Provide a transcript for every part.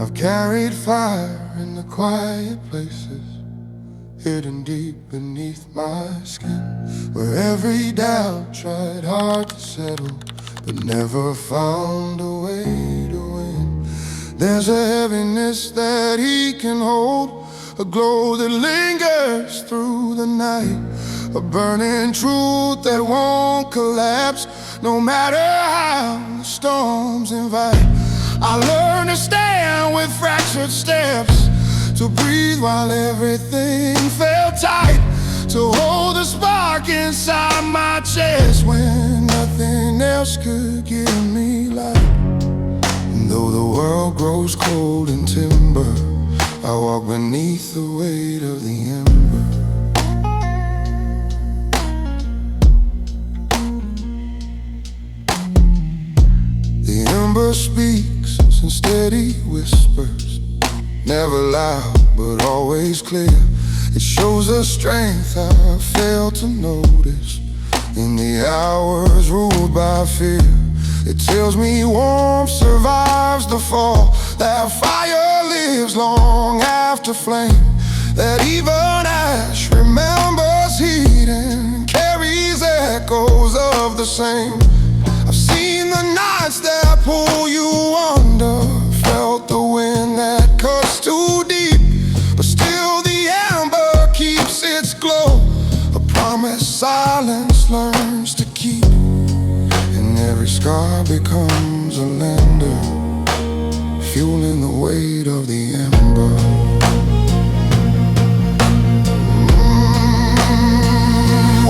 I've carried fire in the quiet places, hidden deep beneath my skin, where every doubt tried hard to settle, but never found a way to win. There's a heaviness that he can hold, a glow that lingers through the night, a burning truth that won't collapse, no matter how the storms invite. I learned to stand with fractured steps, to breathe while everything felt tight, to hold the spark inside my chest when nothing else could give me light. And though the world grows cold and timber, I walk beneath the weight of the ember. The ember speaks in steady whispers, never loud but always clear. It shows a strength I failed to notice in the hours ruled by fear. It tells me warmth survives the fall, that fire lives long after flame, that even ash remembers heat and carries echoes of the same. I've seen the nights that pull you under, felt the wind that cuts too deep, but still the ember keeps its glow, a promise silence learns to keep. And every scar becomes a lender, fueling the weight of the ember.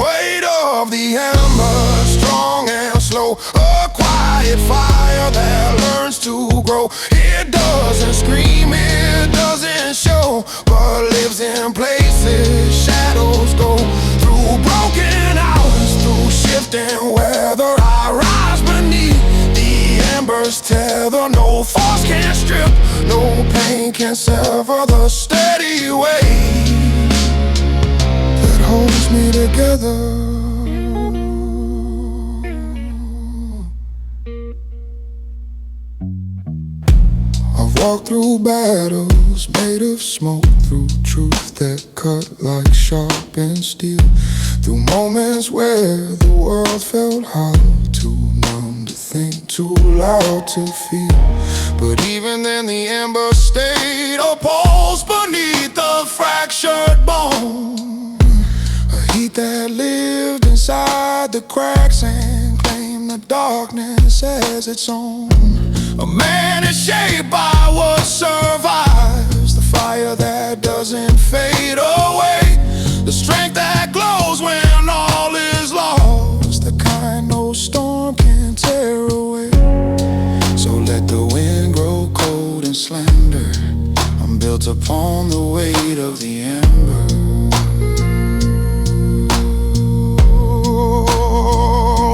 Weight of the ember, strong and slow, a quiet fire that learns to grow. It doesn't scream, it doesn't show, but lives in places shadows go. Through broken hours, through shifting weather, I rise beneath the ember's tether. No force can strip, no pain can sever the steady weight that holds me together. Walk through battles made of smoke, through truth that cut like sharpened steel, through moments where the world felt hollow, too numb to think, too loud to feel. But even then the ember stayed, a pulse beneath the fractured bone, a heat that lived inside the cracks and claimed the darkness as its own. A man is shaped by what survives, the fire that doesn't fade away, the strength that glows when all is lost, the kind no storm can tear away. So let the wind grow cold and slender, I'm built upon the weight of the ember.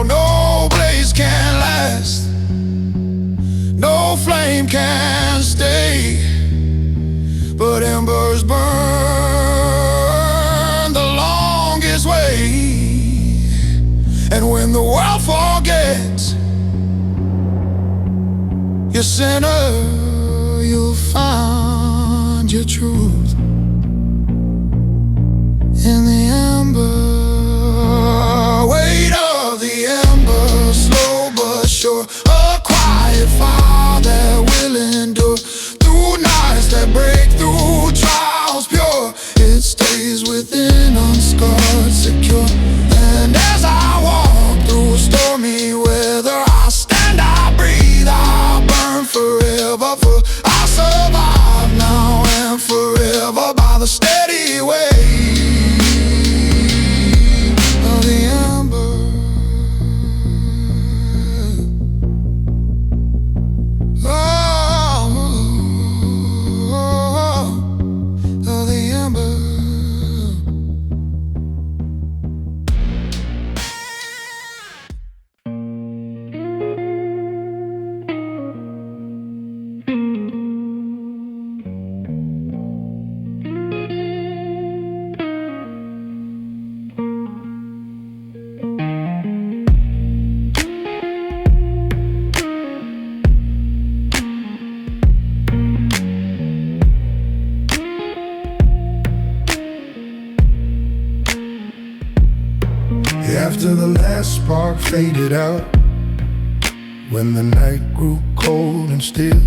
No blaze can last, no flame can stay, but embers burn the longest way. And when the world forgets your center, you'll find your truth in the ember. Weight of the ember, slow but sure, a quiet fire that will endure, through nights that break, through trials pure, it stays within, unscarred, secure. And as I walk through stormy weather, I stand, I breathe, I burn forever, for I survive now and forever. After the last spark faded out, when the night grew cold and still,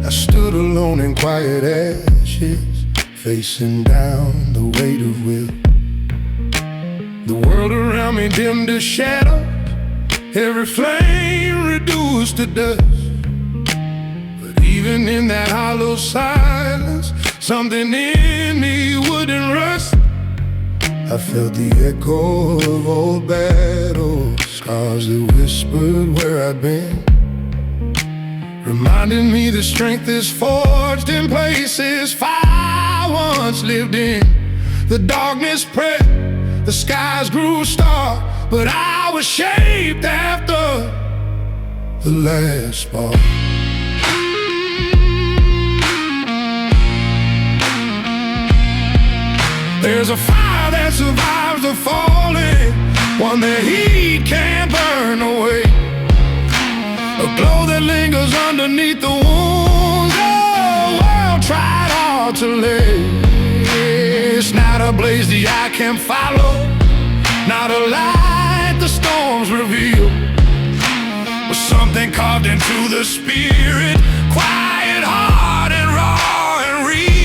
I stood alone in quiet ashes, facing down the weight of will. The world around me dimmed to shadow, every flame reduced to dust. But even in that hollow silence, something in me wouldn't rust. I felt the echo of old battles, scars that whispered where I'd been, reminding me that strength is forged in places fire once lived in. The darkness spread, the skies grew stark, but I was shaped after the last spark. There's a fire that survives the falling, one that heat can't burn away, a glow that lingers underneath the wounds the world tried hard to lay. It's not a blaze the eye can follow, not a light the storms reveal, but something carved into the spirit, quiet, hard, and raw and real.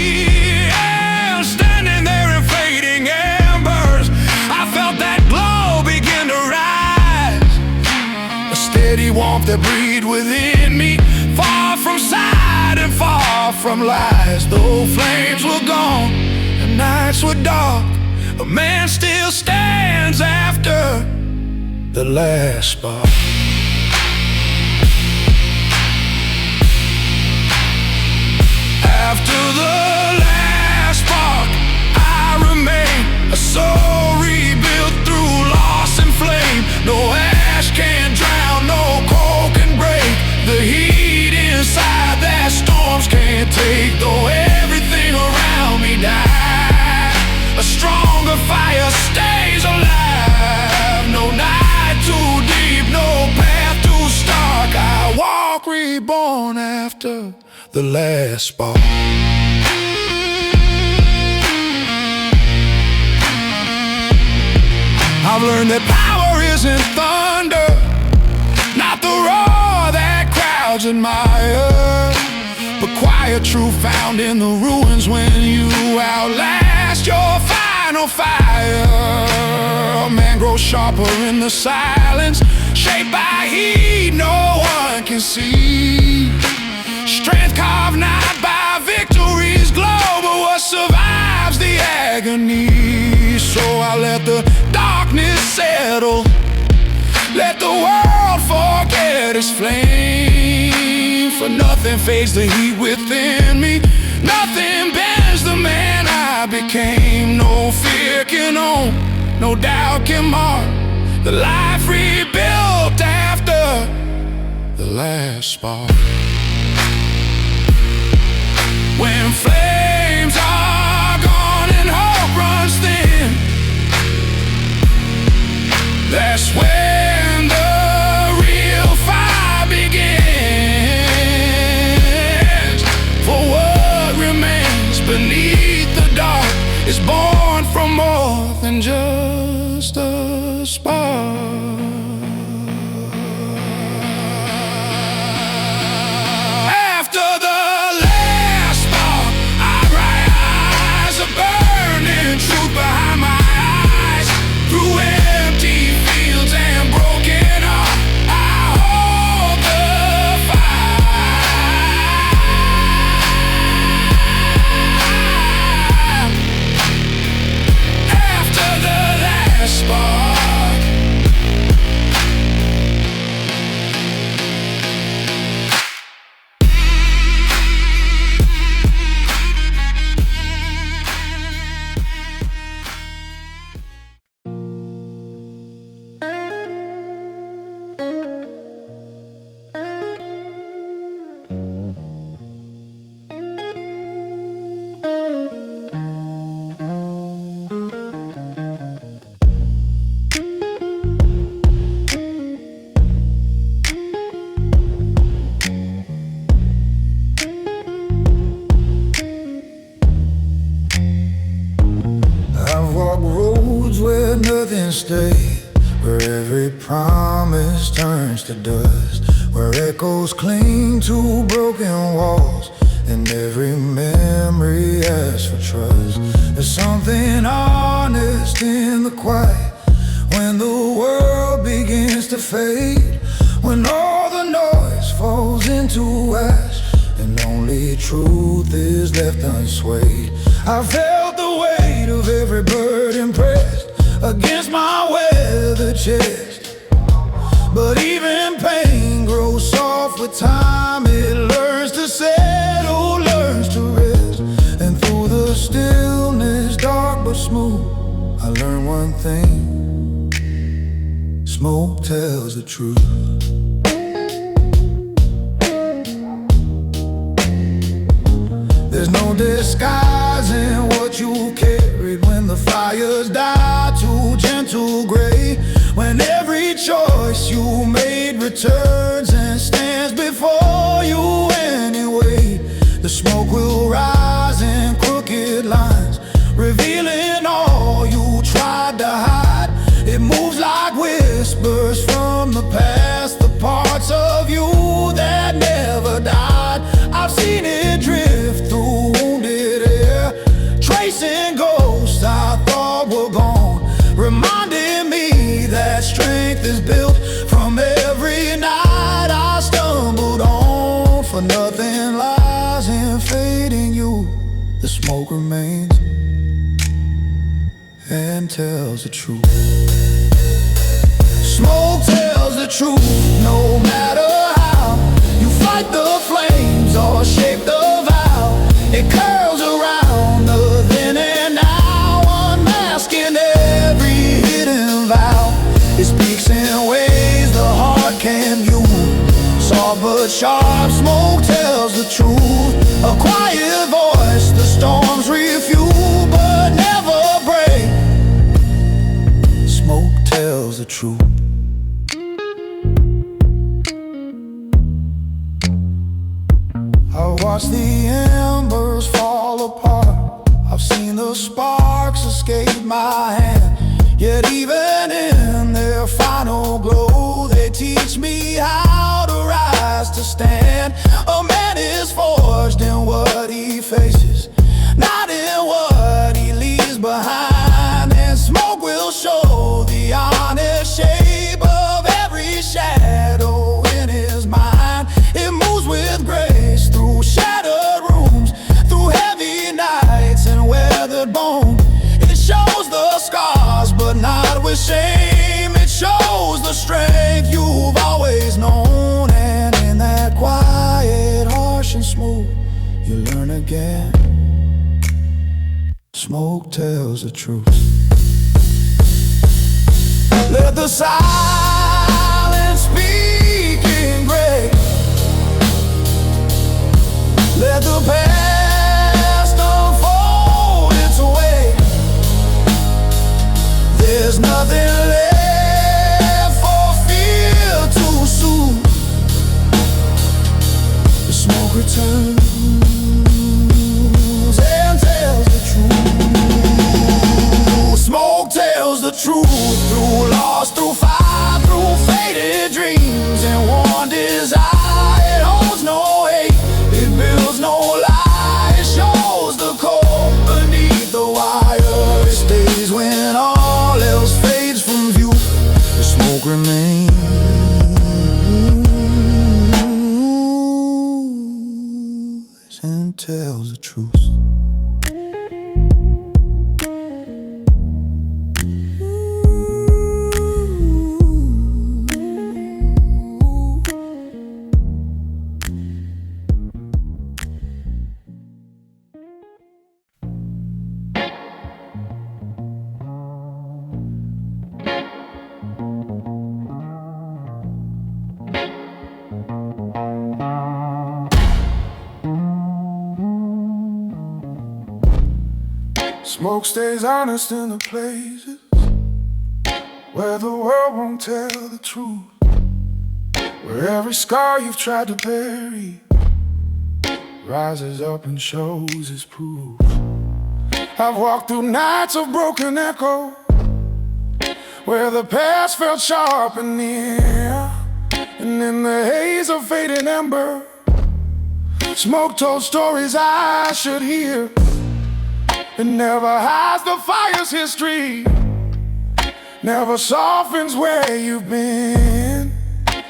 Standing there in fading embers, I felt that glow begin to rise, a steady warmth that breathed within me, far from sight and far from lies. Though flames were gone and nights were dark, a man still stands after the last spark. After the last spark, I remain a soul rebuilt through loss and flame. No ash can drown, no coal can break the heat inside that storms can't take. Though everything around me died, a stronger fire stays alive. No night too deep, no path too stark. I walk reborn after the last spark. I've learned that power isn't thunder, not the roar that crowds admire, but quiet truth found in the ruins when you outlast your final fire. A man grows sharper in the silence, shaped by heat no one can see. Strength carved not by victory's glow, but what survives the agony. So I let the darkness settle, let the world forget its flame. For nothing fades the heat within me, nothing bends the man I became. No fear can own, no doubt can mar the life rebuilt after the last spark. When flames are gone and hope runs thin, that's when the real fire begins. For what remains beneath the dark is born from more than just a spark. earth instead, where every promise turns to dust, where echoes cling to broken walls, and every memory asks for trust. There's something honest in the quiet, when the world begins to fade, when all the noise falls into ash, and only truth is left unswayed. I felt the weight of every burden pressed against my weathered chest, but even pain grows soft with time. It learns to settle, learns to rest, and through the stillness, dark but smooth, I learned one thing: smoke tells the truth. There's no disguising what you carried when the fires die to gentle gray, when every choice you made returns and stands before you anyway. The smoke will rise in crooked lines, revealing all you tried to hide. It moves like whispers from the past, the parts of you that never died. I've seen it drift through wounded air, tracing ghosts I thought were gone, reminding me that strength is built from every night I stumbled on. For nothing lies in fading you, the smoke remains and tells the truth. Smoke tells the truth, no matter how you fight the flames or shape the vow. It curls around the then and now, unmasking every hidden vow. It speaks in ways the heart can't view, soft but sharp. Smoke tells the truth, a quiet voice the storms refuse but never break. Smoke tells the truth. I've watched the embers fall apart, I've seen the sparks escape my hand, yet even in their final glow, they teach me how to rise, to stand. A man is forged in what he faces, not in what he leaves behind. And smoke will show the honest shape of every shadow in his mind. It moves with grace through shattered rooms, through heavy nights and weathered bone. It shows the scars, but not with shame. It shows the strength you've always known. And in that quiet, harsh and smooth, you learn again. Smoke tells the truth. Let the silence speak in grace. Let the past unfold its way. There's nothing left for fear to soothe. The smoke returns and tells the truth. Smoke tells the truth, through loss, through fire, through faded dreams and one desire. It holds no hate, it builds no lie. It shows the core beneath the wire. It stays when all else fades from view. The smoke remains and tells the truth. Smoke stays honest in the places where the world won't tell the truth, where every scar you've tried to bury rises up and shows its proof. I've walked through nights of broken echo, where the past felt sharp and near. And in the haze of fading ember, smoke told stories I should hear. It never hides the fire's history, never softens where you've been.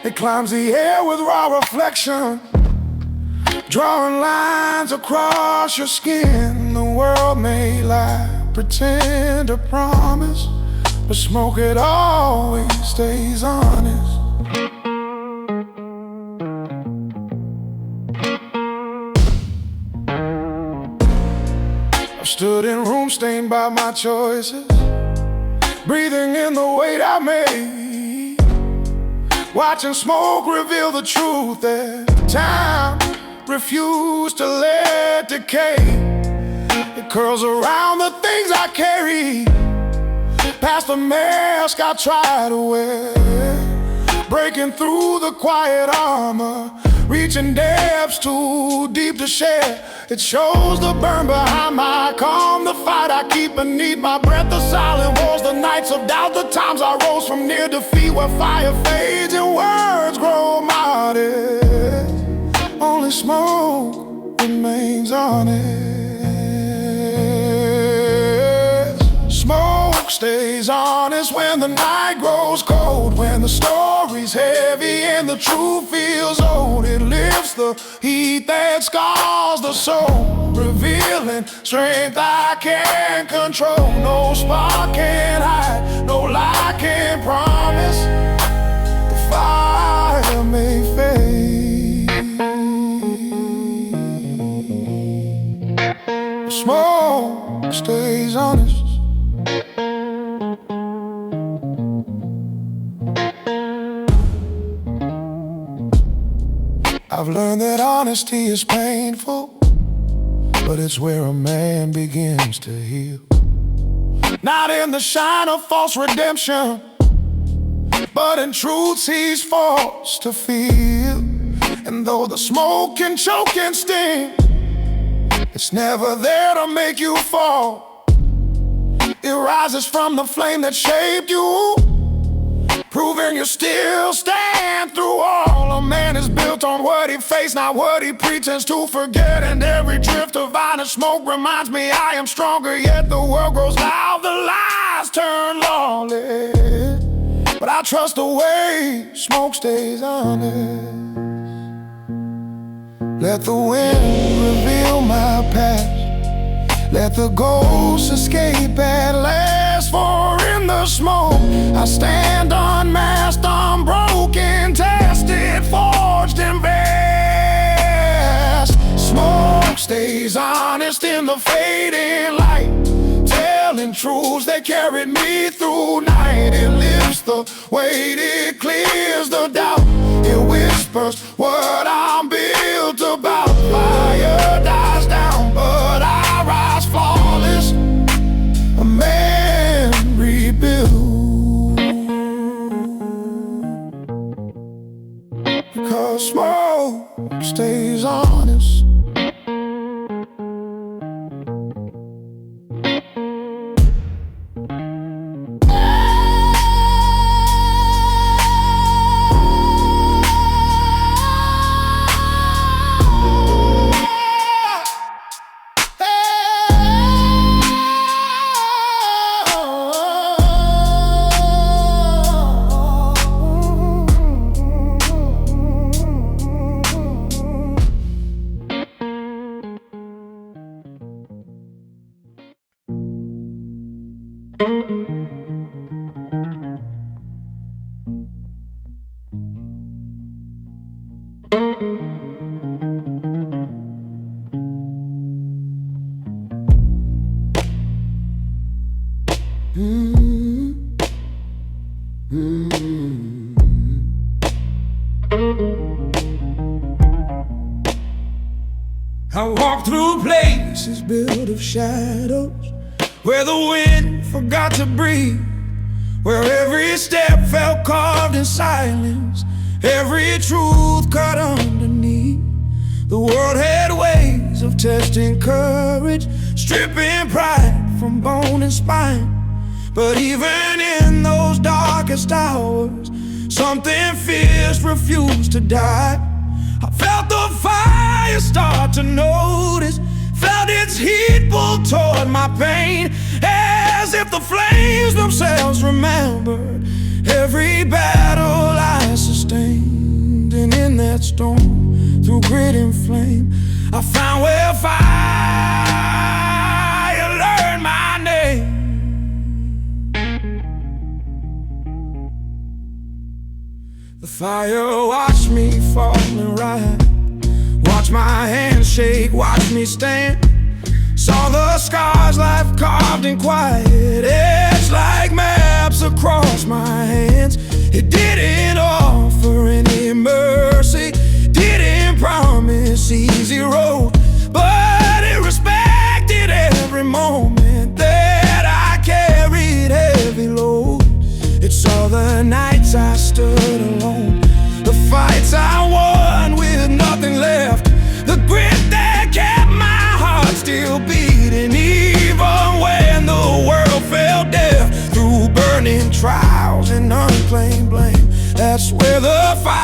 It climbs the air with raw reflection, drawing lines across your skin. The world may lie, pretend to promise, but smoke, it always stays honest. I've stood in rooms stained by my choices, breathing in the weight I made, watching smoke reveal the truth that time refused to let decay. It curls around the things I carry, past the mask I try to wear, breaking through the quiet armor, reaching depths too deep to share. It shows the burn behind my calm, the fight I keep beneath my breath, the silent wars, the nights of doubt, the times I rose from near defeat, where fire fades and words grow modest. Only smoke remains honest. Smoke stays honest when the night grows cold, when the story's heavy and the truth feels old. It lifts the heat that scars the soul, revealing strength I can't control. No spark can hide, no lie can promise. The fire may fade, the smoke stays honest. I've learned that honesty is painful, but it's where a man begins to heal. Not in the shine of false redemption, but in truths he's forced to feel. And though the smoke can choke and sting, it's never there to make you fall. It rises from the flame that shaped you, proving you still stand through all. A man is built on what he faced, not what he pretends to forget. And every drift of honest smoke reminds me I am stronger. Yet the world grows loud, the lies turn lawless, but I trust the way smoke stays honest. Let the wind reveal my past, let the ghosts escape at last. For in the smoke I stand unmasked, unbroken, tested, forged, and vast. Smoke stays honest in the fading light, telling truths that carried me through night. It lifts the weight, it clears the doubt, it whispers what I'm built about. Fire dies down, but I rise flawless, a man rebuilt. Because smoke stays honest. I walk through places built of shadows, where the wind forgot to breathe, where every step felt carved in silence, every truth cut underneath. The world had ways of testing courage, stripping pride from bone and spine. But even in those darkest hours, something fierce refused to die. I felt the fire start to notice, felt its heat pull toward my pain, as if the flames themselves remembered every battle I sustained. And in that storm, through grit and flame, I found where fire learned my name. The fire watched me fall and ride, watch my hands shake, watch me stand. Saw the scars life carved in quiet, etched like maps across my hands. It didn't offer any mercy, didn't promise easy road, but it respected every moment that I carried heavy load. It saw the nights I stood alone, the fights I won with nothing left, the grit that kept my heart still beating, even when the world fell deaf. Through burning trials and unclaimed blame, that's where the fire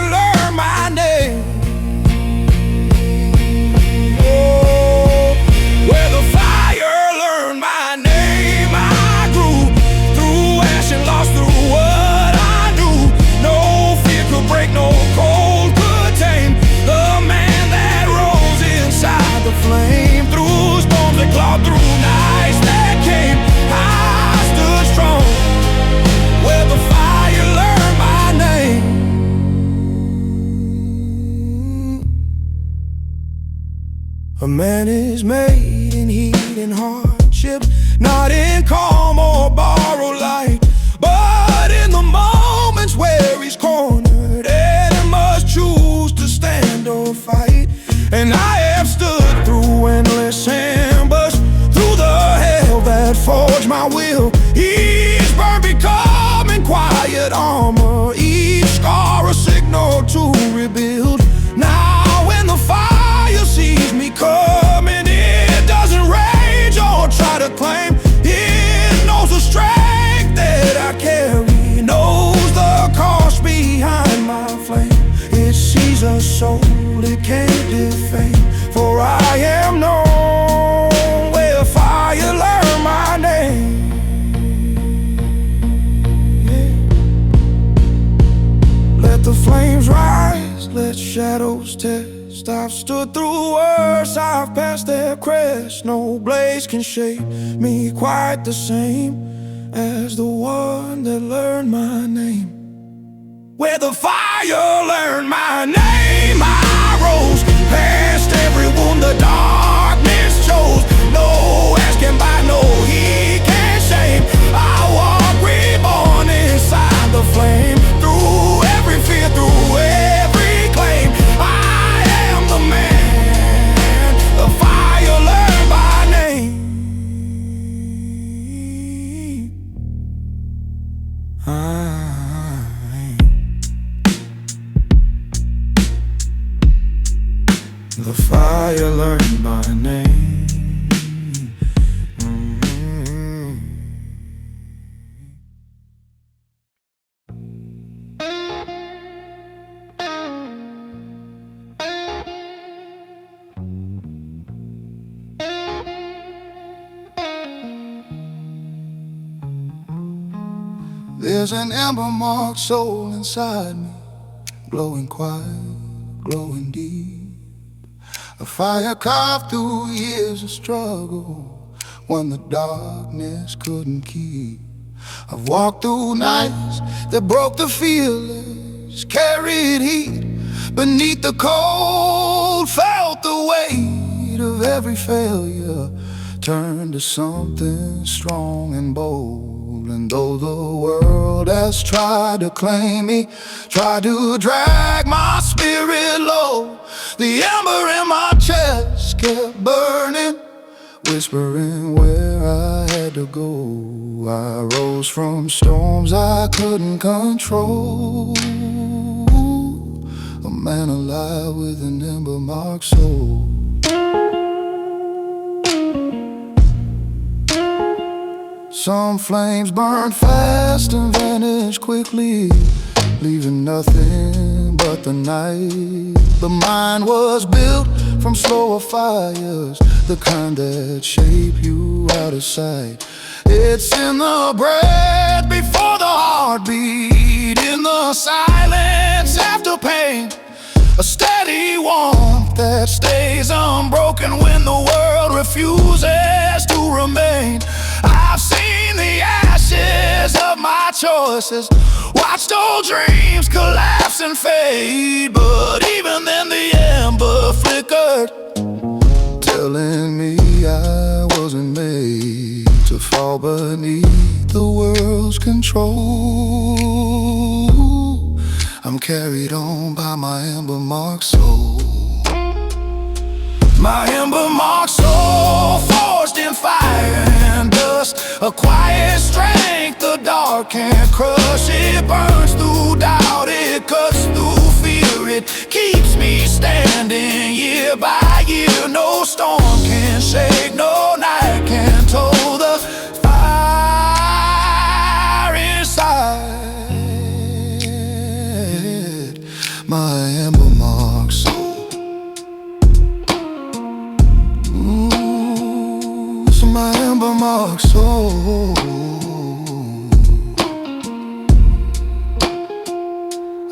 learned my name. Oh, where the fire learned my name. I grew through ash and lost through what I knew. No fear could break, no cold could tame the man that rose inside the flame. Through storms that clawed, through nights that came, I stood strong where the fire learned my name. A man is made in heat and hardship, not in calm or borrowed light, but in the moments where he's cornered and he must choose to stand or fight. And I have stood through endless ambush, through the hell that forged my will. Each burn becoming quiet armor, each scar a signal to rebuild. Now when the fire sees me coming, it doesn't rage or try to claim. It knows the strength that I carry, knows the cost behind my flame. It sees a soul it can't defame, for I am known where fire learned my name. Yeah. Let the flames rise, let shadows test. I've stood through worse, I've passed their crest. No blaze can shape me quite the same as the one that learned my name. Where the fire learned my name, I rose past every wound the darkness chose. No ash can bind, no heat can shame. I walk reborn inside the flame, through every fear, through every claim. I am the man the fire learned by name. The fire learned my name. There's an ember-marked soul inside me, glowing quiet, glowing deep. A fire carved through years of struggle, one the darkness couldn't keep. I've walked through nights that broke the feelers, carried heat beneath the cold, felt the weight of every failure, turned to something strong and bold. And though the world has tried to claim me, tried to drag my spirit low, the ember in my chest kept burning, whispering where I had to go. I rose from storms I couldn't control, a man alive with an ember-marked soul. Some flames burned fast and vanished quickly, leaving nothing but the night. But mine was built from slower fires, the kind that shape you out of sight. It's in the breath before the heartbeat, in the silence after pain, a steady warmth that stays unbroken when the world refuses to remain. I've seen the ashes of my choices, watched old dreams collapse and fade, but even then the ember flickered, telling me I wasn't made to fall beneath the world's control. I'm carried on by my ember-marked soul. My ember-marked soul, forged in fire and dust, a quiet strength the dark can't crush. It burns through doubt, it cuts through fear, it keeps me standing year by year. No storm can shake, no night can toll the fire inside my ember-marked soul. My ember-marked soul.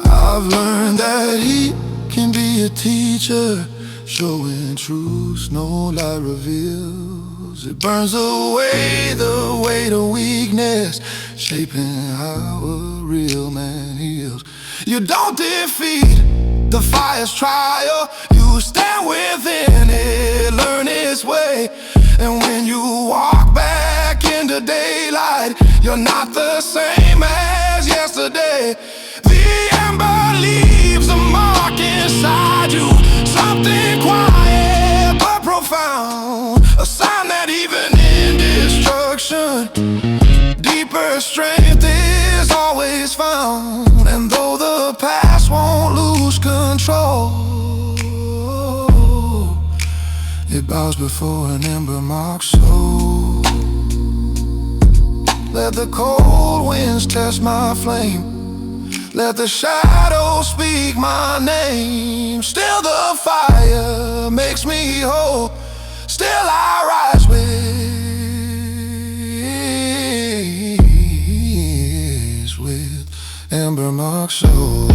I've learned that heat can be a teacher, showing truths no light reveals. It burns away the weight of weakness, shaping how a real man heals. You don't defeat the fire's trial, you stand within it, learn its way. And when you walk back into daylight, you're not the same as yesterday. The ember leaves a mark inside you, something quiet but profound, a sign that even in destruction, deeper strength is always found. And though the past won't lose control, it bows before an ember-marked soul. Let the cold winds test my flame, let the shadows speak my name. Still the fire makes me whole, still I rise with ember-marked soul.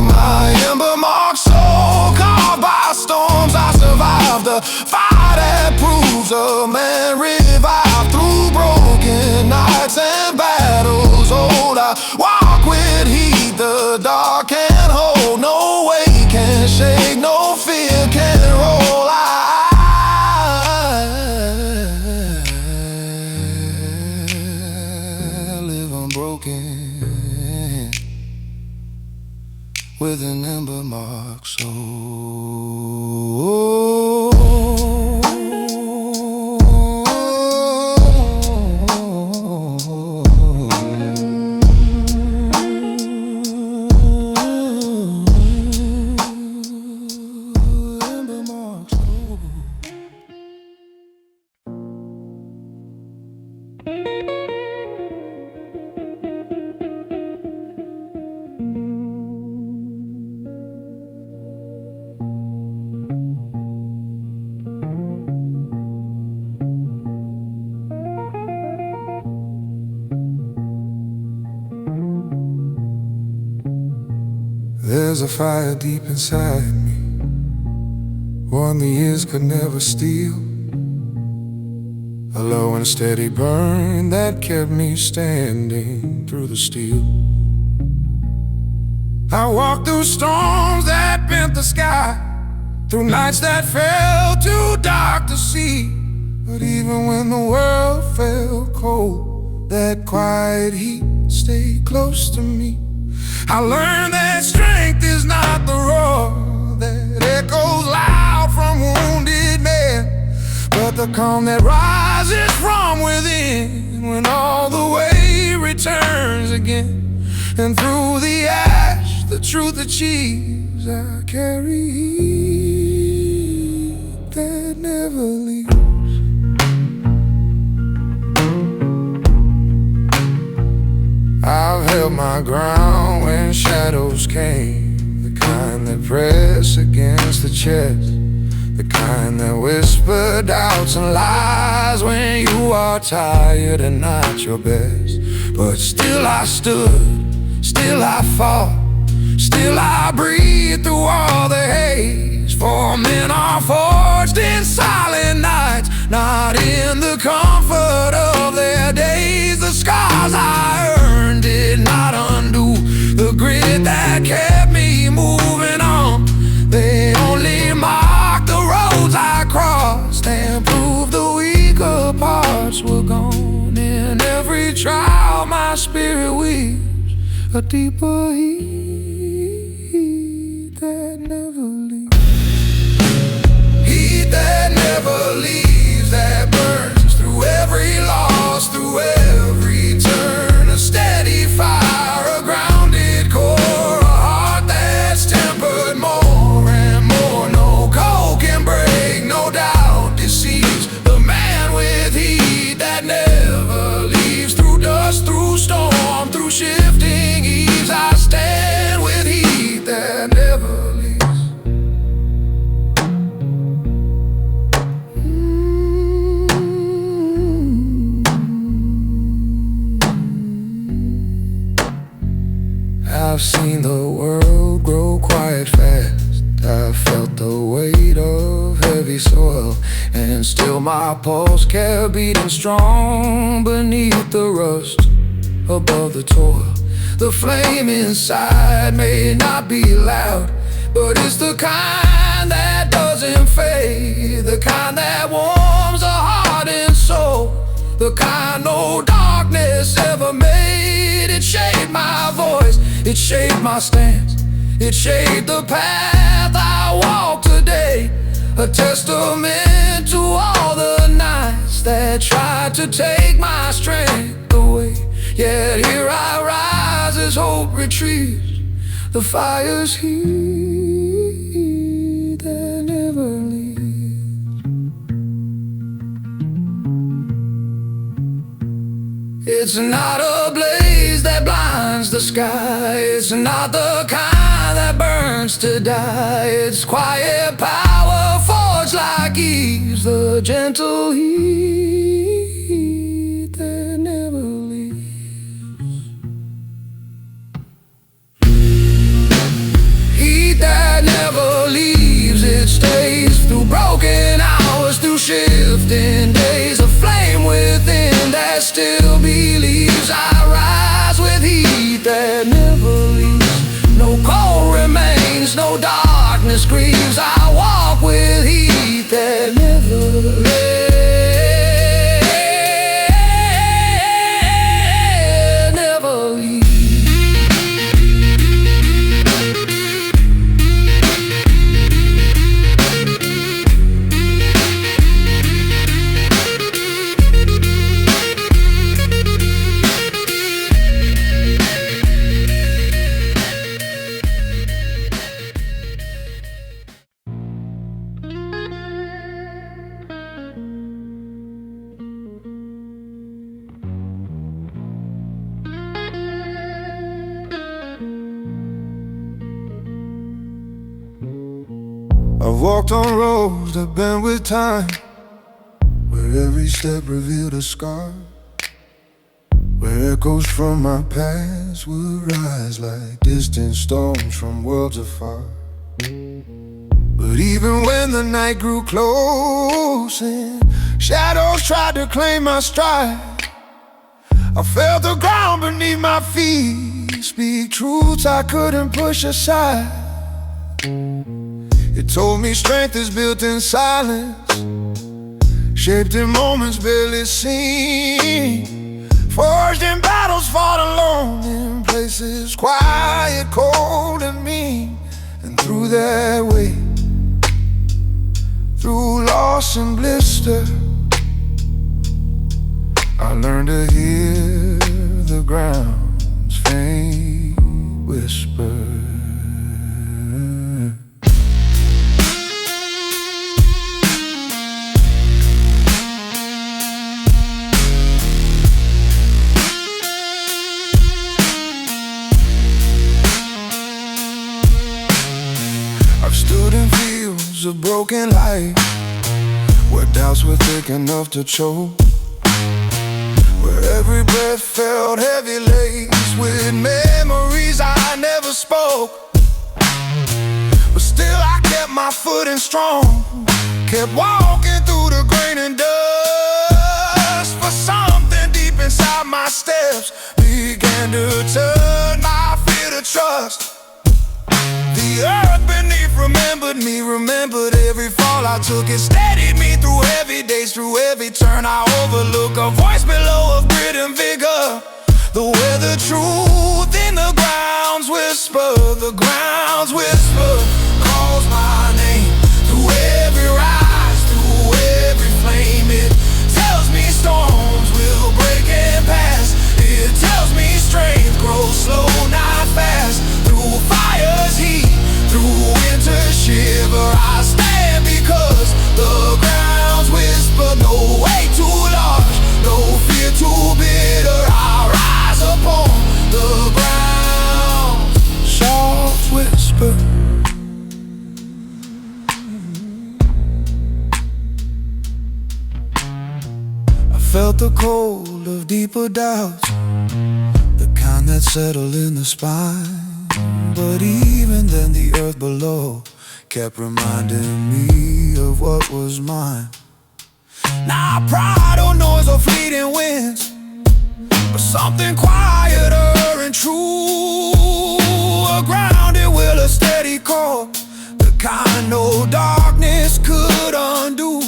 My ember-marked soul, carved by storms, I survived the fire that proves a man revived. Through broken nights and battles old, I walk with heat the dark can't hold. No weight can shake, no fear can roll. I live unbroken with an ember-marked soul. Ember-marked soul. There's a fire deep inside me, one the years could never steal, a low and steady burn that kept me standing through the steel. I walked through storms that bent the sky, through nights that felt too dark to see. But even when the world felt cold, that quiet heat stayed close to me. I learned that strength is not the roar that echoes loud from wounded men, but the calm that rises from within when all the weight returns again. And through the ash, the truth achieves. I carry heat that never leaves. held my ground when shadows came. The kind that press against the chest, the kind that whisper doubts and lies when you are tired and not your best. But still I stood, still I fought, still I breathed through all the haze. For men are forged in silent nights, not in the comfort of their days. The scars I earned did not undo the grit that kept me moving on. They only marked the roads I crossed and proved the weaker parts were gone. In every trial my spirit weaves a deeper heat that never leaves. Heat that never leaves, that burns through every loss, through every turn. A steady fire, a grounded core, a heart that's tempered more and more. No cold can break, no doubt deceives the man with heat that never leaves. Through dust, through storm, through shifting eaves, I stand with heat that never leaves. I've seen the world grow quiet fast. I've felt the weight of heavy soil, and still my pulse kept beating strong beneath the rust, above the toil. The flame inside may not be loud, but it's the kind that doesn't fade, the kind that warms a heart and soul, the kind no darkness ever made. It shaped my voice, it shaped my stance, it shaped the path I walk today. A testament to all the nights that tried to take my strength away. Yet here I rise as hope retreats the fire's heat that never leaves. It's not a blaze that blinds the sky, it's not the kind that burns to die. It's quiet power forged like eaves, the gentle heat that never leaves. Heat that never leaves, it stays through broken hours, through shifting days. A flame within that still believes. I rise with heat that never leaves. No cold remains, no darkness grieves. I walk with heat that never leaves. I've walked on roads that bend with time, where every step revealed a scar, where echoes from my past would rise like distant storms from worlds afar. But even when the night grew close and shadows tried to claim my stride, I felt the ground beneath my feet speak truths I couldn't push aside. It told me strength is built in silence, shaped in moments barely seen, forged in battles fought alone, in places quiet, cold and mean. And through that way, through loss and blister, I learned to hear the ground's faint whisper. leaves a broken light, where doubts were thick enough to choke, where every breath felt heavy laced with memories I never spoke. But still I kept my footing strong, kept walking through the grain and dust, for something deep inside my steps began to turn my fear to trust. The earth beneath remembered me, remembered every fall I took. It steadied me through heavy days, through every turn I overlook. A voice below of grit and vigor, the way the truth in the grounds whisper. The grounds whisper calls my name through every rise, through every flame. It tells me storms will break and pass. It tells me strength grows slow, not fast. Through fire's heat, through winter's shiver, I stand because the grounds whisper. No weight too large, no fear too bitter. I rise upon the ground. Soft whisper. I felt the cold of deeper doubts, the kind that settled in the spine. But even then the earth below kept reminding me of what was mine. Now pride or noise or fleeting winds, but something quieter and true, a grounded will, a steady core, the kind no darkness could undo.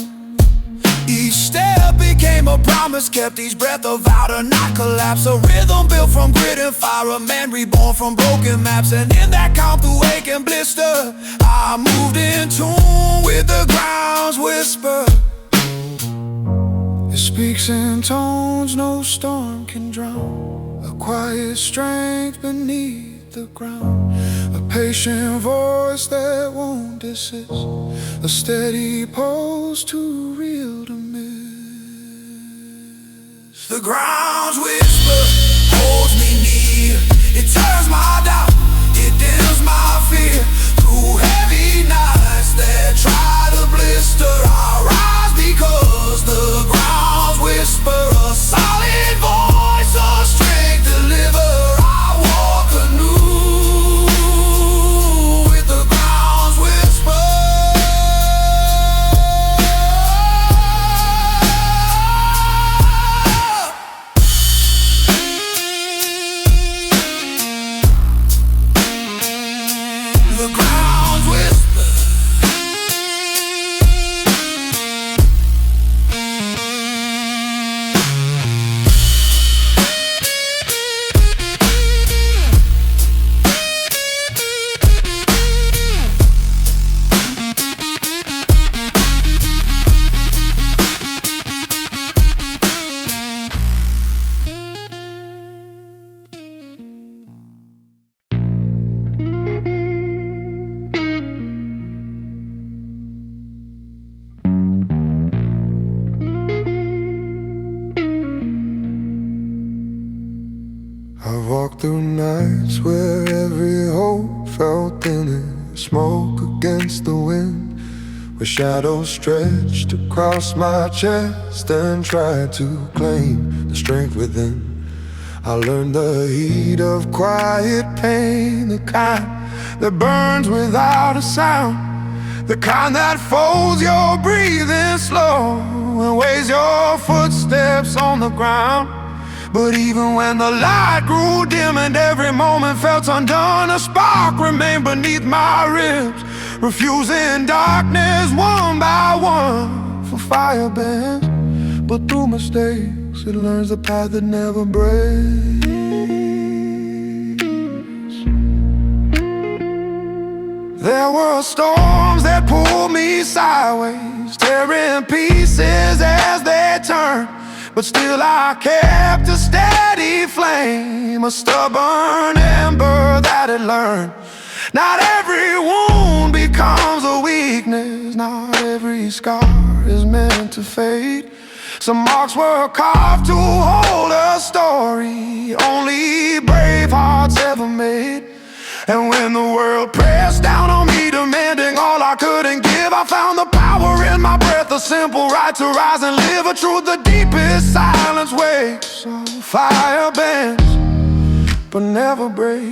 Each step became a promise kept, each breath a vow to not collapse. A rhythm built from grit and fire, a man reborn from broken maps. And in that calm through ache and blister, I moved in tune with the ground's whisper. It speaks in tones no storm can drown, a quiet strength beneath the ground, a patient voice that won't desist, a steady pulse too real to miss. The ground's whisper holds me near, it turns my doubt, it dims my fear. Through heavy nights that try to blister, I rise because the ground's whisper. A solid voice, a strength deliver. I walk anew with the ground's whisper. The ground's whisper. I've walked through nights where every hope felt thin and smoke against the wind, where shadows stretched across my chest and tried to claim the strength within. I learned the heat of quiet pain, the kind that burns without a sound, the kind that folds your breathing slow and weighs your footsteps on the ground. But even when the light grew dim and every moment felt undone, a spark remained beneath my ribs, refusing darkness one by one. For fire bends, but through mistakes it learns the path that never breaks. There were storms that pulled me sideways, tearing pieces as they turned. But still I kept a steady flame, a stubborn ember that had learned. Not every wound becomes a weakness, not every scar is meant to fade. Some marks were carved to hold a story only brave hearts ever made. And when the world pressed down on me, demanding all I could and give. I found the power in my breath, a simple right to rise and live a truth. The deepest silence wakes up. Fire bends, but never breaks.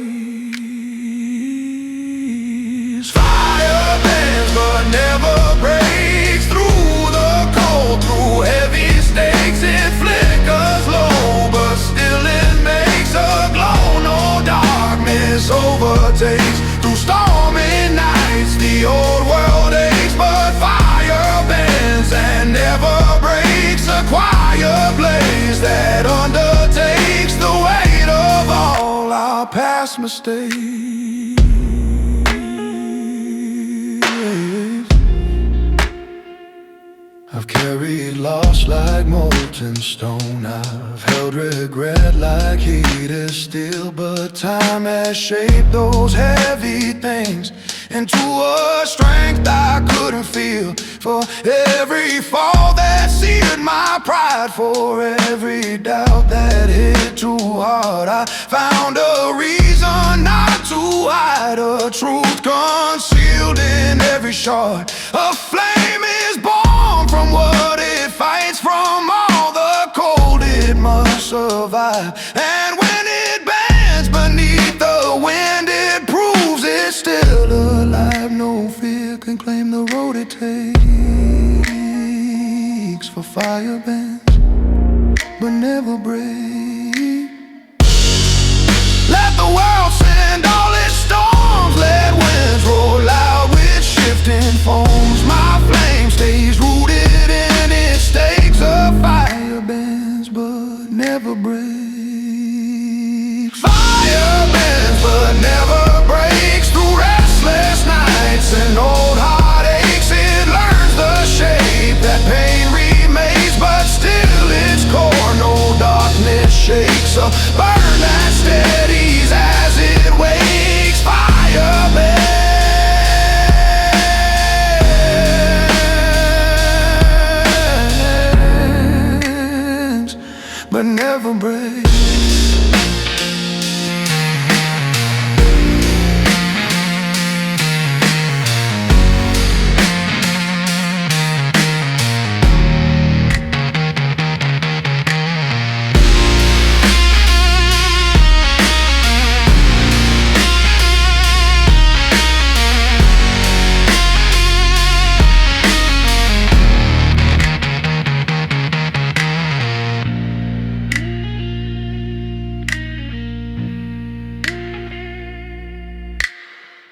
Fire bends, but never breaks. Through the cold, through heavy stakes, it flickers low, but still it makes a glow. No darkness overtakes. Through stormy nights, the old world aches, but fire bends and never breaks. A quiet blaze that undertakes the weight of all our past mistakes. I've carried loss like molten stone. I've held regret like heated steel. But time has shaped those heavy things into a strength I couldn't feel. For every fall that seared my pride, for every doubt that hit too hard, I found a reason not to hide. A truth concealed in every shard. A flame is born from what it fights, from all the cold it must survive. And when it bends beneath the wind, it proves it's still alive. No fear can claim the road it takes. For fire bends, but never breaks. Let the world send all its storms. Let winds roll out with shifting foams. My flame stays rooted in its stakes. A fire bends but never breaks. Fire bends but never breaks. Through restless nights and old heartaches, it learns the shape that pain remains, but still its core no darkness shakes. A burn that steadies as it wakes. Fire bends but never breaks.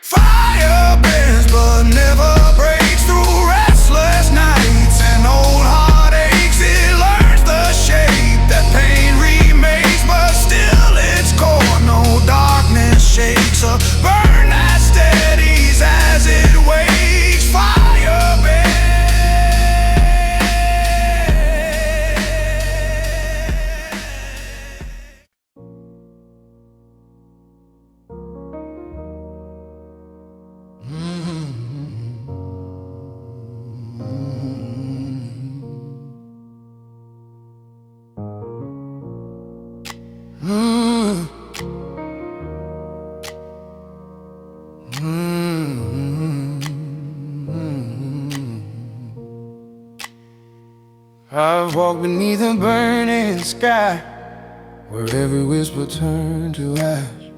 Fire bends but never breaks. Through restless nights and old heartaches, it learns the shape that pain remains, but still its core no darkness shakes. A burn that steadies as it wakes. Fire bends. I've walked beneath a burning sky, where every whisper turned to ash,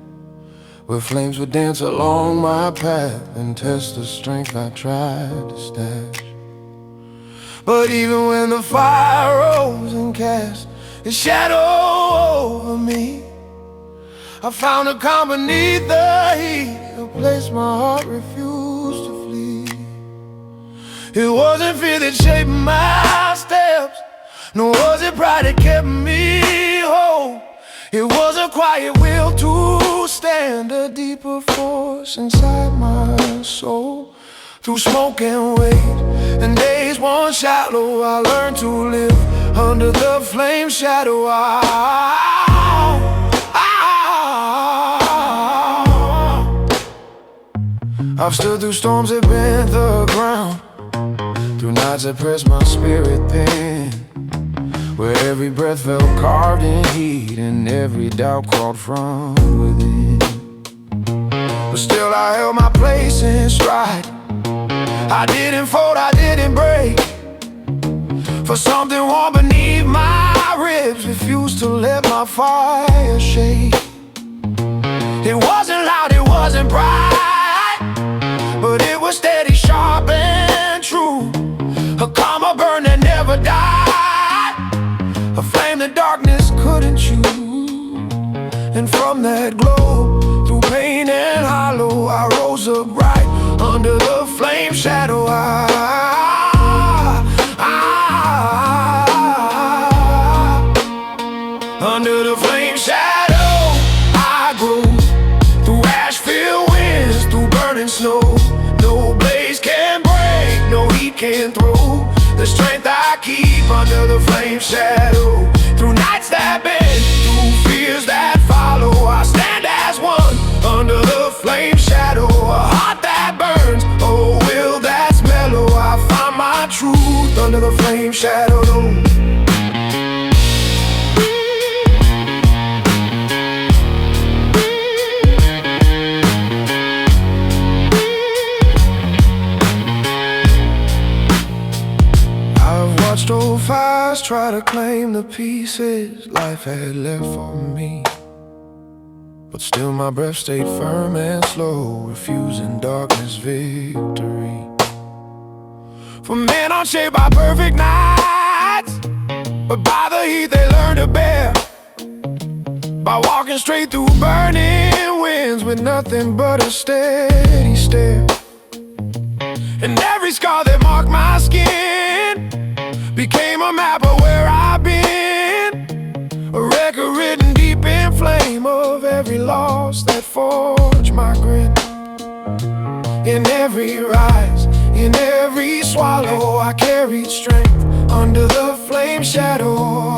where flames would dance along my path and test the strength I tried to stash. But even when the fire rose and cast its shadow over me, I found a calm beneath the heat, a place my heart refused to flee. It wasn't fear that shaped my steps, nor was it pride that kept me whole. It was a quiet will to stand, a deeper force inside my soul. Through smoke and weight and days worn shallow, I learned to live under the flame shadow. I've stood through storms that bent the ground, through nights that pressed my spirit thin, where every breath felt carved in heat and every doubt crawled from within. But still I held my place in stride, I didn't fold, I didn't break. For something warm beneath my ribs refused to let my fire shake. It wasn't loud, it wasn't bright, but it was steady, sharp and true. A karma burn that never died, a flame the darkness couldn't choose. And from that glow, through pain and hollow, I rose up bright under the flame shadow. Under the flame shadow, I grew. Through ash-filled winds, through burning snow. No blaze can break, no heat can throw the strength I keep under the flame shadow. Through nights that bend, through fears that follow, I stand as one under the flame shadow. A heart that burns, a will that's mellow. I find my truth under the flame shadow. Watched old fires try to claim the pieces life had left for me, but still my breath stayed firm and slow, refusing darkness victory. For men aren't shaped by perfect nights, but by the heat they learn to bear. By walking straight through burning winds with nothing but a steady stare. And every scar that marked my skin became a map of where I've been, a record written deep in flame of every loss that forged my grit. In every rise, in every swallow, I carried strength under the flame shadow.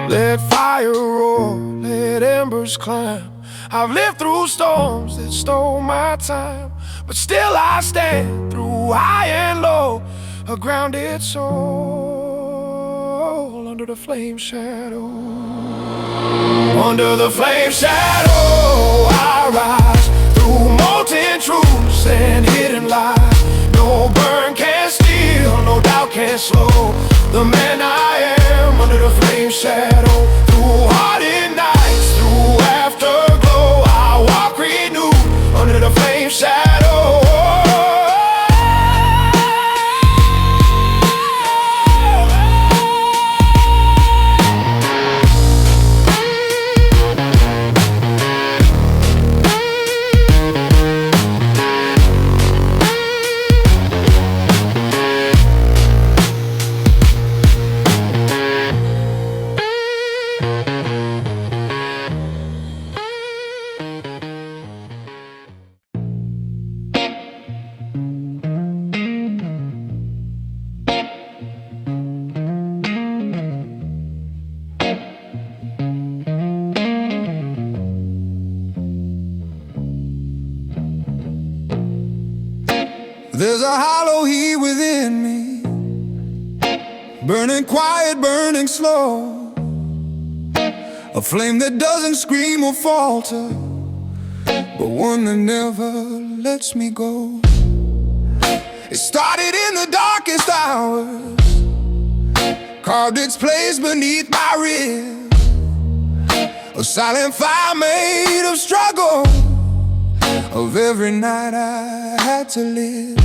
Let fire roar, let embers climb. I've lived through storms that stole my time, but still I stand through high and low, a grounded soul under the flame shadow. Under the flame shadow, I rise through molten truths and hidden lies. No burn can steal, no doubt can slow the man I am under the flame shadow. Through hardened nights, through afterglow, I walk renewed under the flame shadow. There's a hollow heat within me, burning quiet, burning slow, a flame that doesn't scream or falter, but one that never lets me go. It started in the darkest hours, carved its place beneath my ribs, a silent fire made of struggle, of every night I had to live.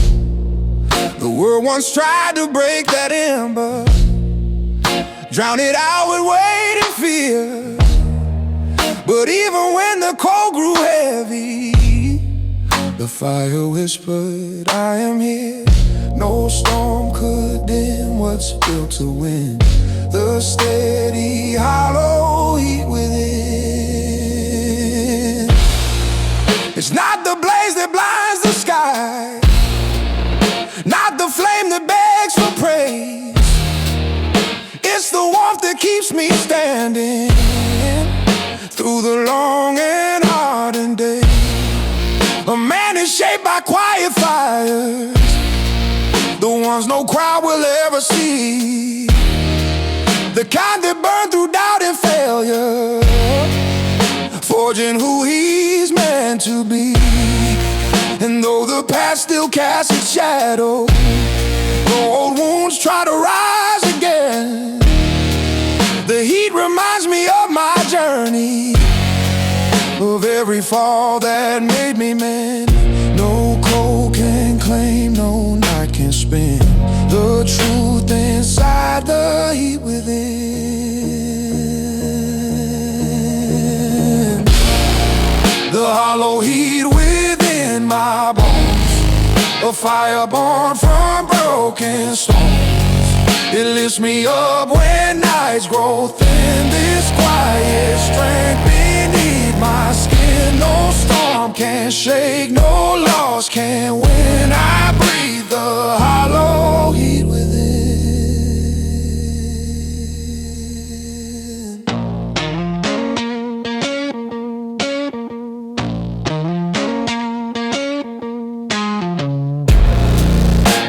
The world once tried to break that ember, drown it out with weight and fear. But even when the cold grew heavy, the fire whispered, I am here. No storm could dim what's built to win, the steady hollow heat within. It's not the blaze that blinds the sky, not the flame that begs for praise. It's the warmth that keeps me standing through the long and hardened day. A man is shaped by quiet fires, the ones no crowd will ever see, the kind that burn through doubt and failure. For forging who he's meant to be. And though the past still casts its shadow, the old wounds try to rise again. The heat reminds me of my journey, of every fall that made me man. No cold can claim, no night can spin the truth inside the heat within. The hollow heat within my bones, a fire born from broken stones. It lifts me up when nights grow thin. This quiet strength beneath my skin. No storm can shake, no loss can win. I breathe the hollow heat within.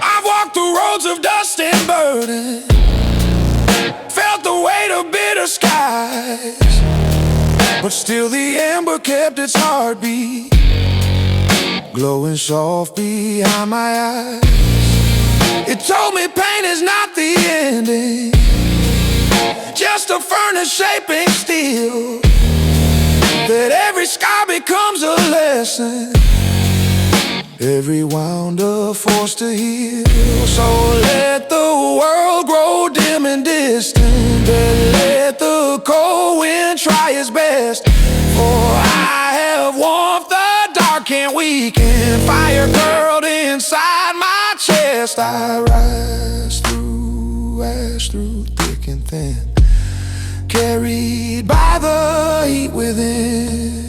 I've walked the roads of dust and burden, felt the weight of bitter skies, but still the ember kept its heartbeat, glowing soft behind my eyes. It told me pain is not the ending, just a furnace shaping steel, that every scar becomes a lesson, every wound a force to heal. So let the world grow dim and distant, but let the cold wind try its best. For I have warmth the dark can't weaken, fire curled inside my chest. I rise through ash, through thick and thin, carried by the heat within.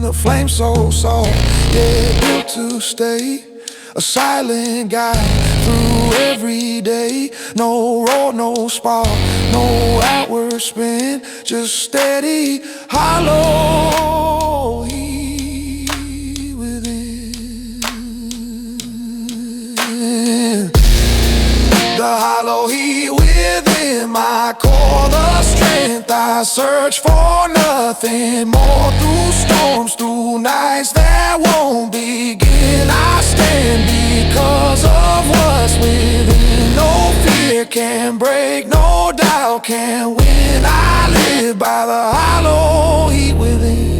A flame so soft, yeah, built to stay, a silent guide through every day. No road, no spark, no outward spin, just steady, hollow heat within. The hollow heat within my core, the strength I search for, nothing more. Through storms, through nights that won't begin, I stand because of what's within. No fear can break, no doubt can win. I live by the hollow heat within.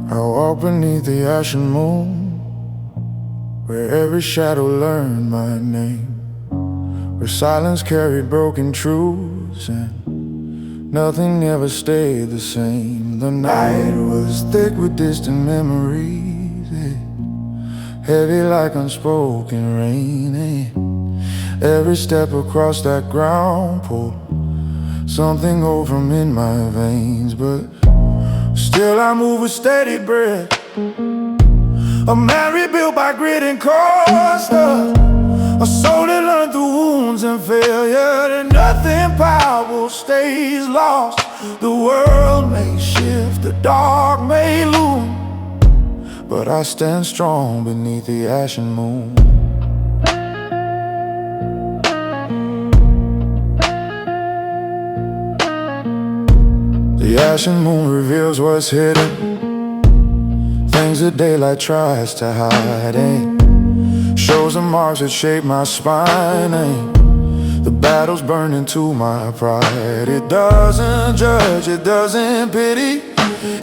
I walk beneath the ashen moon, where every shadow learned my name, where silence carried broken truths and nothing ever stayed the same. The night was thick with distant memories, heavy like unspoken rain. Every step across that ground pulled something old from in my veins, but still I move with steady breath, a man rebuilt by grit and cost, a soul that learned through wounds and failure, that nothing powerful stays lost. The world may shift, the dark may loom, but I stand strong beneath the ashen moon. The ashen moon reveals what's hidden, things that daylight tries to hide, shows the marks that shape my spine, the battles burn into my pride. It doesn't judge, it doesn't pity,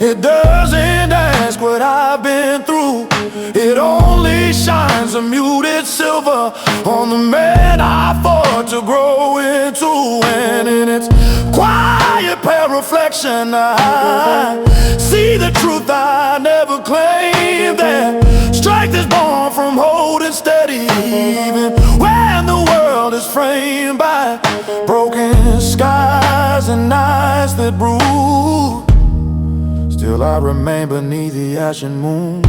it doesn't ask what I've been through. It only shines a muted silver on the man I fought to grow into. And in its quiet pale reflection, I see the truth I never claimed, that strength is born from holding steady, even when the world is framed by broken skies and nights that brew. Still I remain beneath the ashen moon.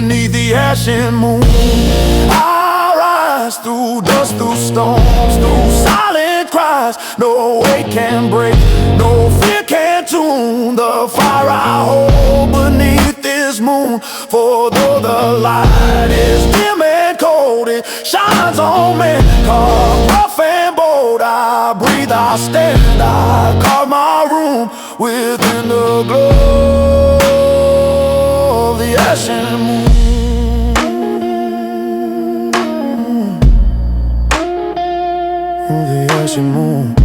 beneath the ashen moon. I rise through dust, through storms, through silent cries. No weight can break, no fear can tune the fire I hold beneath this moon. For though the light is dim and cold, it shines on me. Come rough and bold, I breathe, I stand, I carve my room within the glow of the ashen moon. Of the ashen moon.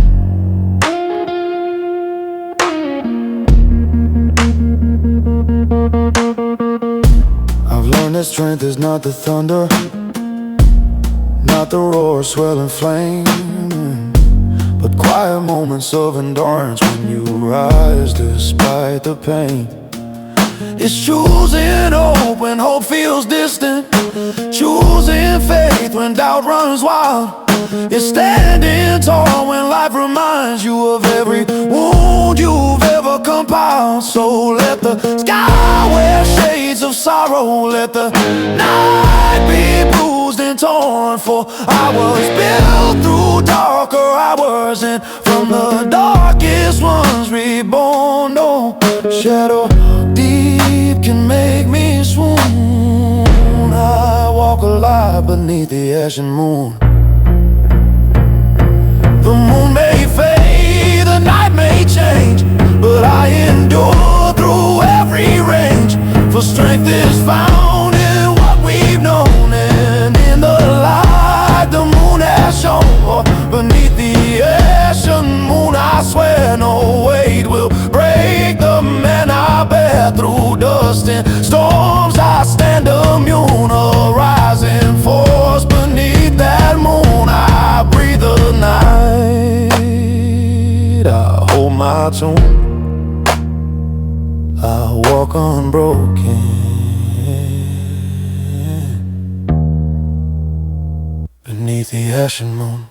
I've learned that strength is not the thunder, not the roar, swelling flame, but quiet moments of endurance when you rise despite the pain. It's choosing hope when hope feels distant, choosing faith when doubt runs wild. It's standing tall when life reminds you of every wound you've ever compiled. So let the sky wear shades of sorrow, let the night be bruised and torn. For I was built through darker hours, and from the darkest ones reborn. No shadow deep can make me swoon. I walk alive beneath the ashen moon. The moon may fade, the night may change, but I endure through every range. For strength is found in what we've known, and in the light the moon has shone. Beneath the ashen moon I swear no weight will break the man I bear. Through dust and storms I stand immune, a rising force beneath that moon. I breathe the night, I hold my tune, I walk unbroken beneath the ashen moon.